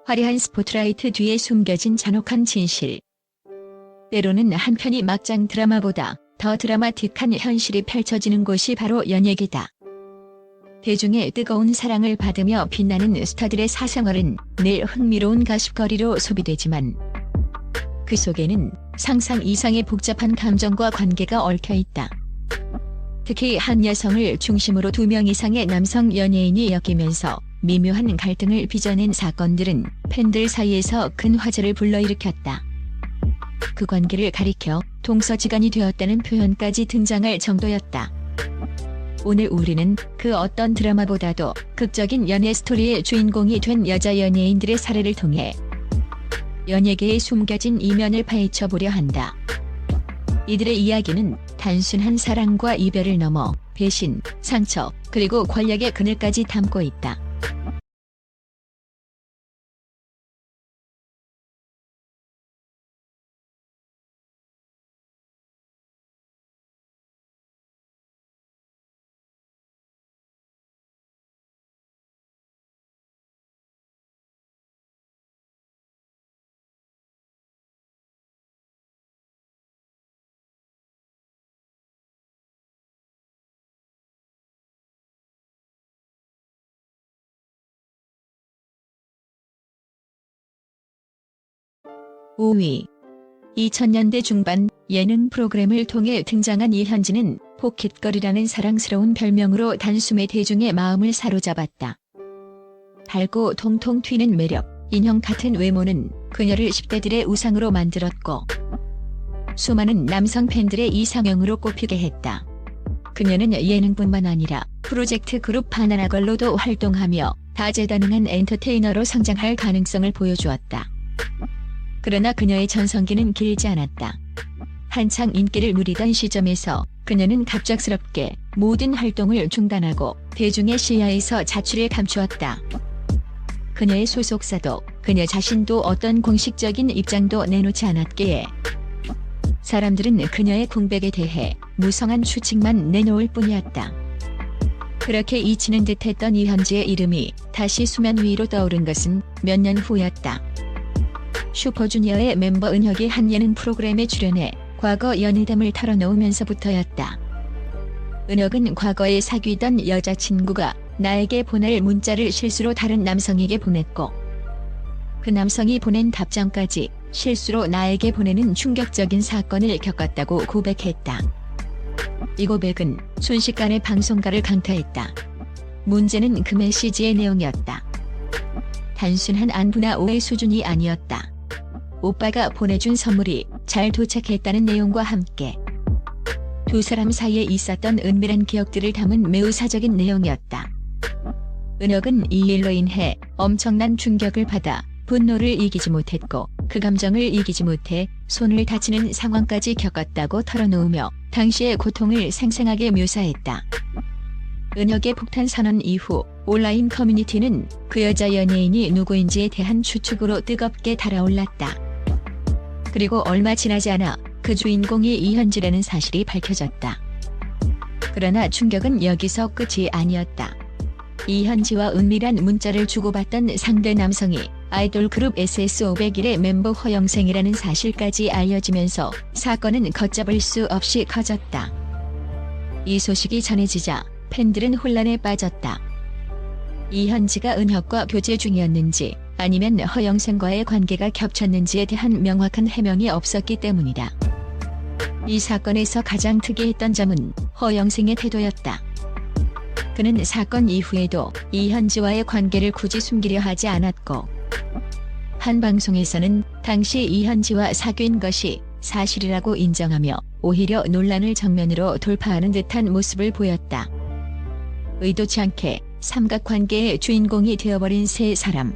화려한 스포트라이트 뒤에 숨겨진 잔혹한 진실. 때로는 한편이 막장 드라마보다 더 드라마틱한 현실이 펼쳐지는 곳이 바로 연예계다. 대중의 뜨거운 사랑을 받으며 빛나는 스타들의 사생활은 늘 흥미로운 가십거리로 소비되지만 그 속에는 상상 이상의 복잡한 감정과 관계가 얽혀 있다. 특히 한 여성을 중심으로 2명 이상의 남성 연예인이 엮이면서 미묘한 갈등을 빚어낸 사건들은 팬들 사이에서 큰 화제를 불러일으켰다. 그 관계를 가리켜 동서지간이 되었다는 표현까지 등장할 정도였다. 오늘 우리는 그 어떤 드라마보다도 극적인 연애 스토리의 주인공이 된 여자 연예인들의 사례를 통해 연예계에 숨겨진 이면을 파헤쳐 보려 한다. 이들의 이야기는 단순한 사랑과 이별을 넘어 배신, 상처, 그리고 권력의 그늘까지 담고 있다. (5위) 2000년대 중반 예능 프로그램을 통해 등장한 이현지는 포켓걸이라는 사랑스러운 별명으로 단숨에 대중의 마음을 사로잡았다. 밝고 통통 튀는 매력, 인형 같은 외모는 그녀를 10대들의 우상으로 만들었고 수많은 남성 팬들의 이상형으로 꼽히게 했다. 그녀는 예능뿐만 아니라 프로젝트 그룹 바나나걸로도 활동하며 다재다능한 엔터테이너로 성장할 가능성을 보여주었다. 그러나 그녀의 전성기는 길지 않았다. 한창 인기를 누리던 시점에서 그녀는 갑작스럽게 모든 활동을 중단하고 대중의 시야에서 자취를 감추었다. 그녀의 소속사도 그녀 자신도 어떤 공식적인 입장도 내놓지 않았기에 사람들은 그녀의 공백에 대해 무성한 추측만 내놓을 뿐이었다. 그렇게 잊히는 듯했던 이현지의 이름이 다시 수면 위로 떠오른 것은 몇 년 후였다. 슈퍼주니어의 멤버 은혁이 한 예능 프로그램에 출연해 과거 연애담을 털어놓으면서부터였다. 은혁은 과거에 사귀던 여자친구가 나에게 보낼 문자를 실수로 다른 남성에게 보냈고 그 남성이 보낸 답장까지 실수로 나에게 보내는 충격적인 사건을 겪었다고 고백했다. 이 고백은 순식간에 방송가를 강타했다. 문제는 그 메시지의 내용이었다. 단순한 안부나 오해 수준이 아니었다. 오빠가 보내준 선물이 잘 도착했다는 내용과 함께 두 사람 사이에 있었던 은밀한 기억들을 담은 매우 사적인 내용이었다. 은혁은 이 일로 인해 엄청난 충격을 받아 분노를 이기지 못했고 그 감정을 이기지 못해 손을 다치는 상황까지 겪었다고 털어놓으며 당시의 고통을 생생하게 묘사했다. 은혁의 폭탄 선언 이후 온라인 커뮤니티는 그 여자 연예인이 누구인지에 대한 추측으로 뜨겁게 달아올랐다. 그리고 얼마 지나지 않아 그 주인공이 이현지라는 사실이 밝혀졌다. 그러나 충격은 여기서 끝이 아니었다. 이현지와 은밀한 문자를 주고받던 상대 남성이 아이돌 그룹 SS501의 멤버 허영생이라는 사실까지 알려지면서 사건은 걷잡을 수 없이 커졌다. 이 소식이 전해지자 팬들은 혼란에 빠졌다. 이현지가 은혁과 교제 중이었는지 아니면 허영생과의 관계가 겹쳤는지에 대한 명확한 해명이 없었기 때문이다. 이 사건에서 가장 특이했던 점은 허영생의 태도였다. 그는 사건 이후에도 이현지와의 관계를 굳이 숨기려 하지 않았고 한 방송에서는 당시 이현지와 사귄 것이 사실이라고 인정하며 오히려 논란을 정면으로 돌파하는 듯한 모습을 보였다. 의도치 않게 삼각관계의 주인공이 되어버린 세 사람.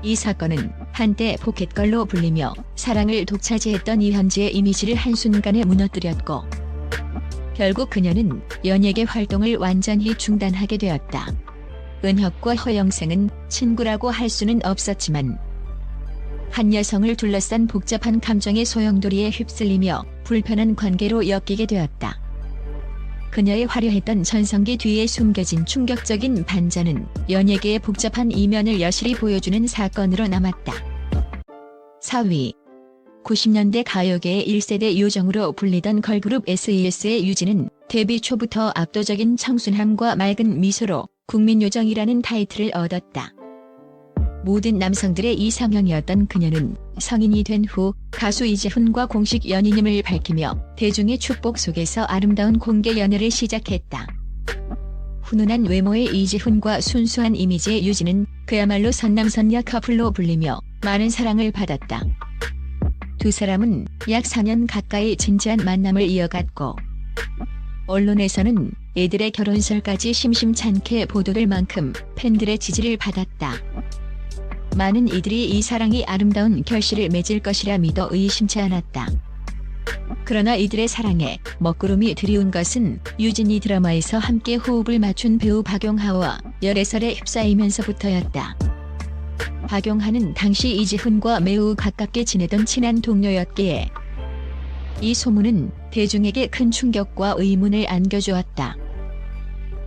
이 사건은 한때 포켓걸로 불리며 사랑을 독차지했던 이현지의 이미지를 한순간에 무너뜨렸고 결국 그녀는 연예계 활동을 완전히 중단하게 되었다. 은혁과 허영생은 친구라고 할 수는 없었지만 한 여성을 둘러싼 복잡한 감정의 소용돌이에 휩쓸리며 불편한 관계로 엮이게 되었다. 그녀의 화려했던 전성기 뒤에 숨겨진 충격적인 반전은 연예계의 복잡한 이면을 여실히 보여주는 사건으로 남았다. 4위. 90년대 가요계의 1세대 요정으로 불리던 걸그룹 SES의 유진은 데뷔 초부터 압도적인 청순함과 맑은 미소로 국민요정이라는 타이틀을 얻었다. 모든 남성들의 이상형이었던 그녀는 성인이 된 후 가수 이지훈과 공식 연인임을 밝히며 대중의 축복 속에서 아름다운 공개 연애를 시작했다. 훈훈한 외모의 이지훈과 순수한 이미지의 유진은 그야말로 선남선녀 커플로 불리며 많은 사랑을 받았다. 두 사람은 약 4년 가까이 진지한 만남을 이어갔고 언론에서는 이들의 결혼설까지 심심찮게 보도될 만큼 팬들의 지지를 받았다. 많은 이들이 이 사랑이 아름다운 결실을 맺을 것이라 믿어 의심치 않았다. 그러나 이들의 사랑에 먹구름이 들이운 것은 유진이 드라마에서 함께 호흡을 맞춘 배우 박용하와 열애설에 휩싸이면서부터였다. 박용하는 당시 이지훈과 매우 가깝게 지내던 친한 동료였기에 이 소문은 대중에게 큰 충격과 의문을 안겨주었다.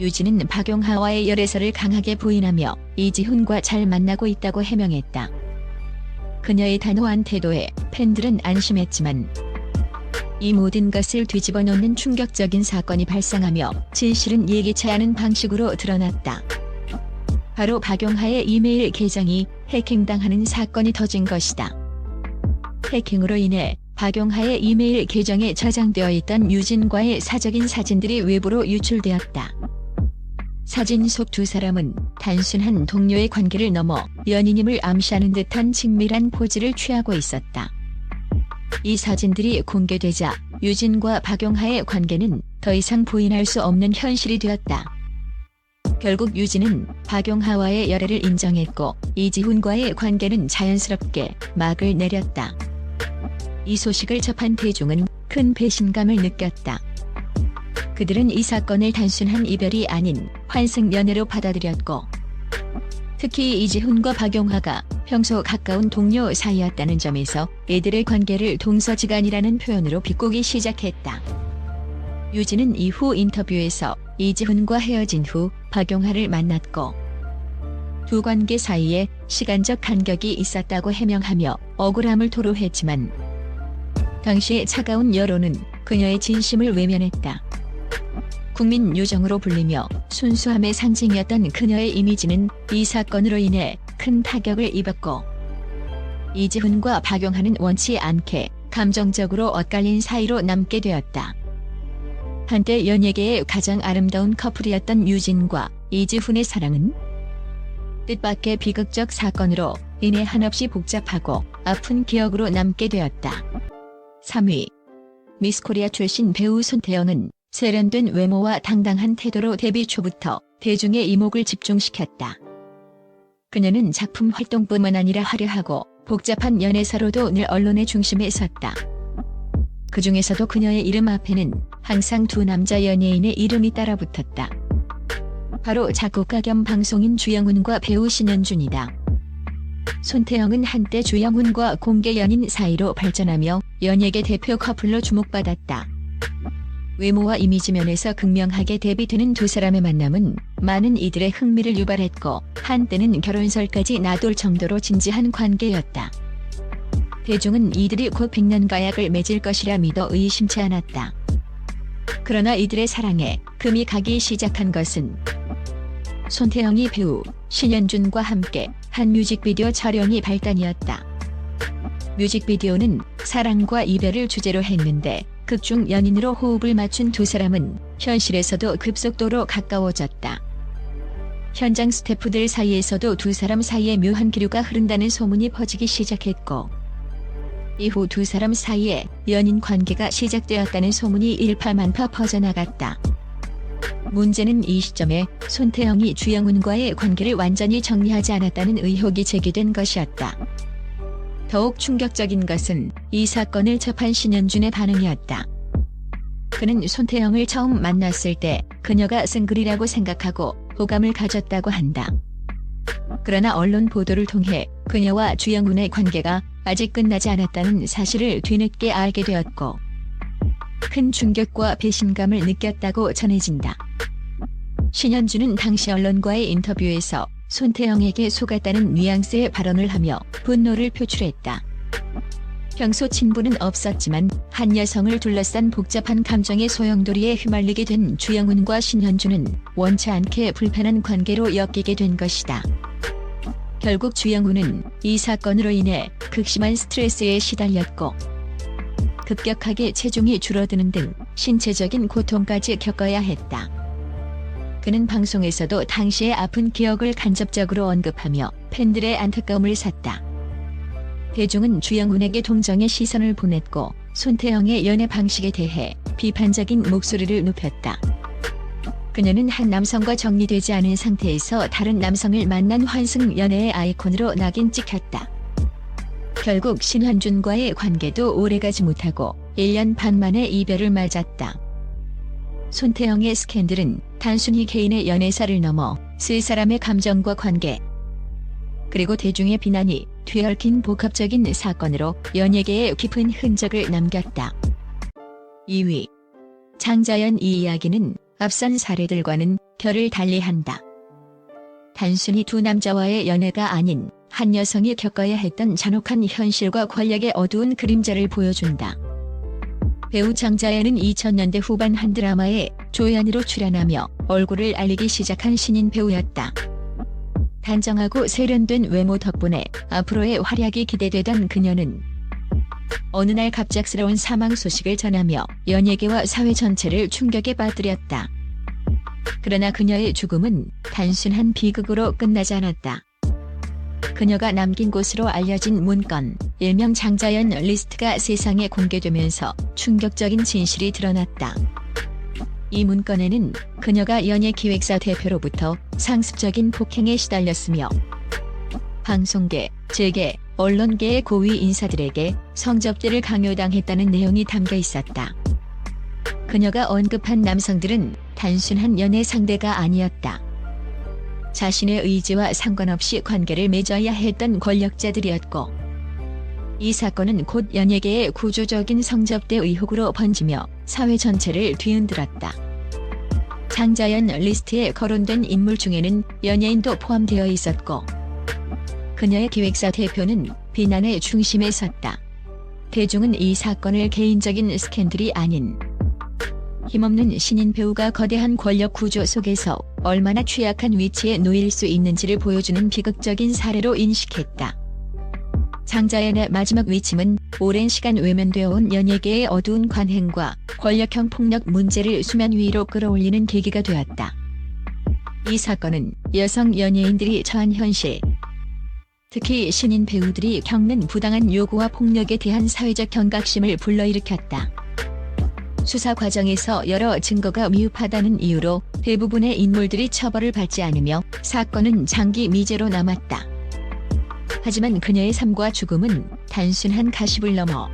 유진은 박용하와의 열애설을 강하게 부인하며 이지훈과 잘 만나고 있다고 해명했다. 그녀의 단호한 태도에 팬들은 안심했지만 이 모든 것을 뒤집어 놓는 충격적인 사건이 발생하며 진실은 예기치 않은 방식으로 드러났다. 바로 박용하의 이메일 계정이 해킹당하는 사건이 터진 것이다. 해킹으로 인해 박용하의 이메일 계정에 저장되어 있던 유진과의 사적인 사진들이 외부로 유출되었다. 사진 속 두 사람은 단순한 동료의 관계를 넘어 연인임을 암시하는 듯한 친밀한 포즈를 취하고 있었다. 이 사진들이 공개되자 유진과 박용하의 관계는 더 이상 부인할 수 없는 현실이 되었다. 결국 유진은 박용하와의 열애를 인정했고 이지훈과의 관계는 자연스럽게 막을 내렸다. 이 소식을 접한 대중은 큰 배신감을 느꼈다. 그들은 이 사건을 단순한 이별이 아닌 환승 연애로 받아들였고 특히 이지훈과 박용하가 평소 가까운 동료 사이였다는 점에서 이들의 관계를 동서지간이라는 표현으로 비꼬기 시작했다. 유진은 이후 인터뷰에서 이지훈과 헤어진 후 박용하를 만났고 두 관계 사이에 시간적 간격이 있었다고 해명하며 억울함을 토로했지만 당시의 차가운 여론은 그녀의 진심을 외면했다. 국민 요정으로 불리며 순수함의 상징이었던 그녀의 이미지는 이 사건으로 인해 큰 타격을 입었고 이지훈과 박용하는 원치 않게 감정적으로 엇갈린 사이로 남게 되었다. 한때 연예계의 가장 아름다운 커플이었던 유진과 이지훈의 사랑은 뜻밖의 비극적 사건으로 인해 한없이 복잡하고 아픈 기억으로 남게 되었다. 3위. 미스코리아 출신 배우 손태영은 세련된 외모와 당당한 태도로 데뷔 초부터 대중의 이목을 집중시켰다. 그녀는 작품 활동뿐만 아니라 화려하고 복잡한 연애사로도 늘 언론의 중심에 섰다. 그 중에서도 그녀의 이름 앞에는 항상 두 남자 연예인의 이름이 따라붙었다. 바로 작곡가 겸 방송인 주영훈과 배우 신현준이다. 손태영은 한때 주영훈과 공개 연인 사이로 발전하며 연예계 대표 커플로 주목받았다. 외모와 이미지 면에서 극명하게 대비되는 두 사람의 만남은 많은 이들의 흥미를 유발했고 한때는 결혼설까지 나돌 정도로 진지한 관계였다. 대중은 이들이 곧 백년가약을 맺을 것이라 믿어 의심치 않았다. 그러나 이들의 사랑에 금이 가기 시작한 것은 손태영이 배우 신현준과 함께 한 뮤직비디오 촬영이 발단이었다. 뮤직비디오는 사랑과 이별을 주제로 했는데 극중 연인으로 호흡을 맞춘 두 사람은 현실에서도 급속도로 가까워졌다. 현장 스태프들 사이에서도 두 사람 사이에 묘한 기류가 흐른다는 소문이 퍼지기 시작했고 이후 두 사람 사이에 연인 관계가 시작되었다는 소문이 일파만파 퍼져나갔다. 문제는 이 시점에 손태영이 주영훈과의 관계를 완전히 정리하지 않았다는 의혹이 제기된 것이었다. 더욱 충격적인 것은 이 사건을 접한 신현준의 반응이었다. 그는 손태영을 처음 만났을 때 그녀가 싱글이라고 생각하고 호감을 가졌다고 한다. 그러나 언론 보도를 통해 그녀와 주영훈의 관계가 아직 끝나지 않았다는 사실을 뒤늦게 알게 되었고 큰 충격과 배신감을 느꼈다고 전해진다. 신현주는 당시 언론과의 인터뷰에서 손태영에게 속았다는 뉘앙스의 발언을 하며 분노를 표출했다. 평소 친분은 없었지만 한 여성을 둘러싼 복잡한 감정의 소용돌이에 휘말리게 된 주영훈과 신현주는 원치 않게 불편한 관계로 엮이게 된 것이다. 결국 주영훈은 이 사건으로 인해 극심한 스트레스에 시달렸고 급격하게 체중이 줄어드는 등 신체적인 고통까지 겪어야 했다. 그는 방송에서도 당시의 아픈 기억을 간접적으로 언급하며 팬들의 안타까움을 샀다. 대중은 주영훈에게 동정의 시선을 보냈고 손태영의 연애 방식에 대해 비판적인 목소리를 높였다. 그녀는 한 남성과 정리되지 않은 상태에서 다른 남성을 만난 환승 연애의 아이콘으로 낙인 찍혔다. 결국 신현준과의 관계도 오래가지 못하고 1년 반 만에 이별을 맞았다. 손태영의 스캔들은 단순히 개인의 연애사를 넘어 세 사람의 감정과 관계, 그리고 대중의 비난이 뒤얽힌 복합적인 사건으로 연예계에 깊은 흔적을 남겼다. 2위. 장자연. 이 이야기는 앞선 사례들과는 결을 달리한다. 단순히 두 남자와의 연애가 아닌 한 여성이 겪어야 했던 잔혹한 현실과 권력의 어두운 그림자를 보여준다. 배우 장자연은 2000년대 후반 한 드라마에 조연으로 출연하며 얼굴을 알리기 시작한 신인 배우였다. 단정하고 세련된 외모 덕분에 앞으로의 활약이 기대되던 그녀는 어느 날 갑작스러운 사망 소식을 전하며 연예계와 사회 전체를 충격에 빠뜨렸다. 그러나 그녀의 죽음은 단순한 비극으로 끝나지 않았다. 그녀가 남긴 곳으로 알려진 문건, 일명 장자연 리스트가 세상에 공개되면서 충격적인 진실이 드러났다. 이 문건에는 그녀가 연예기획사 대표로부터 상습적인 폭행에 시달렸으며 방송계, 재계, 언론계의 고위 인사들에게 성접대를 강요당했다는 내용이 담겨 있었다. 그녀가 언급한 남성들은 단순한 연애 상대가 아니었다. 자신의 의지와 상관없이 관계를 맺어야 했던 권력자들이었고, 이 사건은 곧 연예계의 구조적인 성접대 의혹으로 번지며 사회 전체를 뒤흔들었다. 장자연 리스트에 거론된 인물 중에는 연예인도 포함되어 있었고, 그녀의 기획사 대표는 비난의 중심에 섰다. 대중은 이 사건을 개인적인 스캔들이 아닌 힘없는 신인 배우가 거대한 권력 구조 속에서 얼마나 취약한 위치에 놓일 수 있는지를 보여주는 비극적인 사례로 인식했다. 장자연의 마지막 위침은 오랜 시간 외면되어 온 연예계의 어두운 관행과 권력형 폭력 문제를 수면 위로 끌어올리는 계기가 되었다. 이 사건은 여성 연예인들이 처한 현실, 특히 신인 배우들이 겪는 부당한 요구와 폭력에 대한 사회적 경각심을 불러일으켰다. 수사 과정에서 여러 증거가 미흡하다는 이유로 대부분의 인물들이 처벌을 받지 않으며 사건은 장기 미제로 남았다. 하지만 그녀의 삶과 죽음은 단순한 가십을 넘어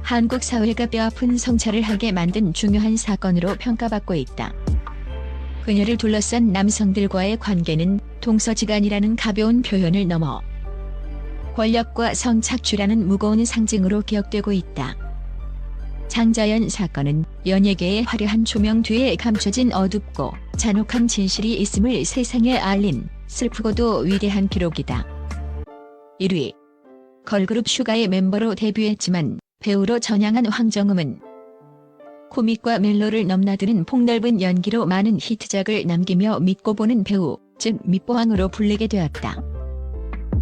한국 사회가 뼈아픈 성찰을 하게 만든 중요한 사건으로 평가받고 있다. 그녀를 둘러싼 남성들과의 관계는 동서지간이라는 가벼운 표현을 넘어 권력과 성착취라는 무거운 상징으로 기억되고 있다. 장자연 사건은 연예계의 화려한 조명 뒤에 감춰진 어둡고 잔혹한 진실이 있음을 세상에 알린 슬프고도 위대한 기록이다. 1위. 걸그룹 슈가의 멤버로 데뷔했지만 배우로 전향한 황정음은 코믹과 멜로를 넘나드는 폭넓은 연기로 많은 히트작을 남기며 믿고 보는 배우, 즉 밑보왕으로 불리게 되었다.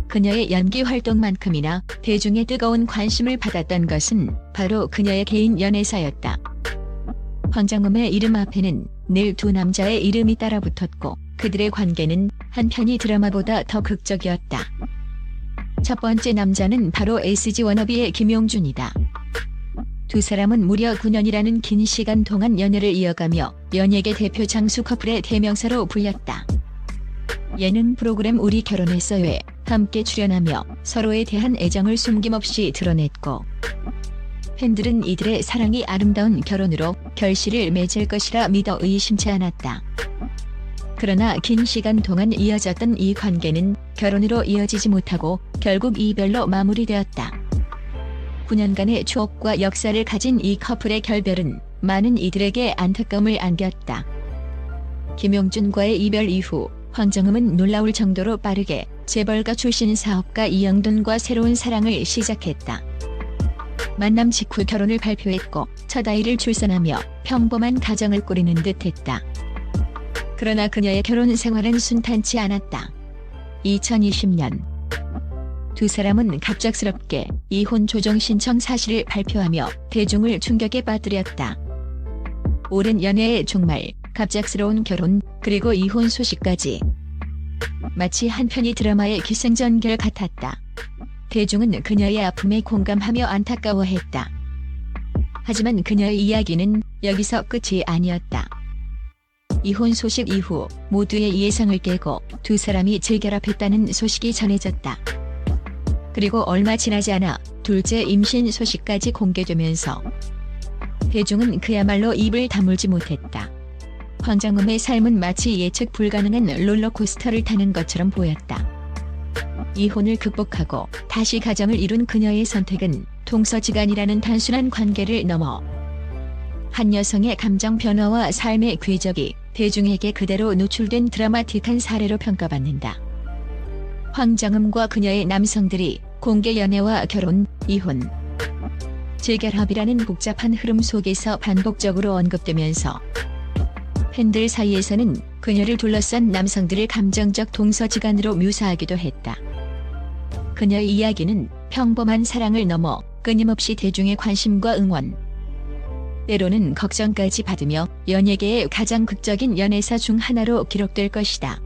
그녀의 연기 활동만큼이나 대중의 뜨거운 관심을 받았던 것은 바로 그녀의 개인 연애사였다. 황정음의 이름 앞에는 늘 두 남자의 이름이 따라붙었고 그들의 관계는 한편의 드라마보다 더 극적이었다. 첫 번째 남자는 바로 SG 워너비의 김용준이다. 두 사람은 무려 9년이라는 긴 시간 동안 연애를 이어가며 연예계 대표 장수 커플의 대명사로 불렸다. 예능 프로그램 우리 결혼했어요에 함께 출연하며 서로에 대한 애정을 숨김없이 드러냈고 팬들은 이들의 사랑이 아름다운 결혼으로 결실을 맺을 것이라 믿어 의심치 않았다. 그러나 긴 시간 동안 이어졌던 이 관계는 결혼으로 이어지지 못하고 결국 이별로 마무리되었다. 29년간의 추억과 역사를 가진 이 커플의 결별은 많은 이들에게 안타까움을 안겼다. 김용준과의 이별 이후 황정음은 놀라울 정도로 빠르게 재벌가 출신 사업가 이영돈과 새로운 사랑을 시작했다. 만남 직후 결혼을 발표했고 첫 아이를 출산하며 평범한 가정을 꾸리는 듯했다. 그러나 그녀의 결혼 생활은 순탄치 않았다. 2020년 두 사람은 갑작스럽게 이혼 조정 신청 사실을 발표하며 대중을 충격에 빠뜨렸다. 오랜 연애의 종말, 갑작스러운 결혼, 그리고 이혼 소식까지. 마치 한 편의 드라마의 기승전결 같았다. 대중은 그녀의 아픔에 공감하며 안타까워했다. 하지만 그녀의 이야기는 여기서 끝이 아니었다. 이혼 소식 이후 모두의 예상을 깨고 두 사람이 재결합했다는 소식이 전해졌다. 그리고 얼마 지나지 않아 둘째 임신 소식까지 공개되면서 대중은 그야말로 입을 다물지 못했다. 황정음의 삶은 마치 예측 불가능한 롤러코스터를 타는 것처럼 보였다. 이혼을 극복하고 다시 가정을 이룬 그녀의 선택은 동서지간이라는 단순한 관계를 넘어 한 여성의 감정 변화와 삶의 궤적이 대중에게 그대로 노출된 드라마틱한 사례로 평가받는다. 황정음과 그녀의 남성들이 공개 연애와 결혼, 이혼, 재결합이라는 복잡한 흐름 속에서 반복적으로 언급되면서 팬들 사이에서는 그녀를 둘러싼 남성들을 감정적 동서지간으로 묘사하기도 했다. 그녀의 이야기는 평범한 사랑을 넘어 끊임없이 대중의 관심과 응원, 때로는 걱정까지 받으며 연예계의 가장 극적인 연애사 중 하나로 기록될 것이다.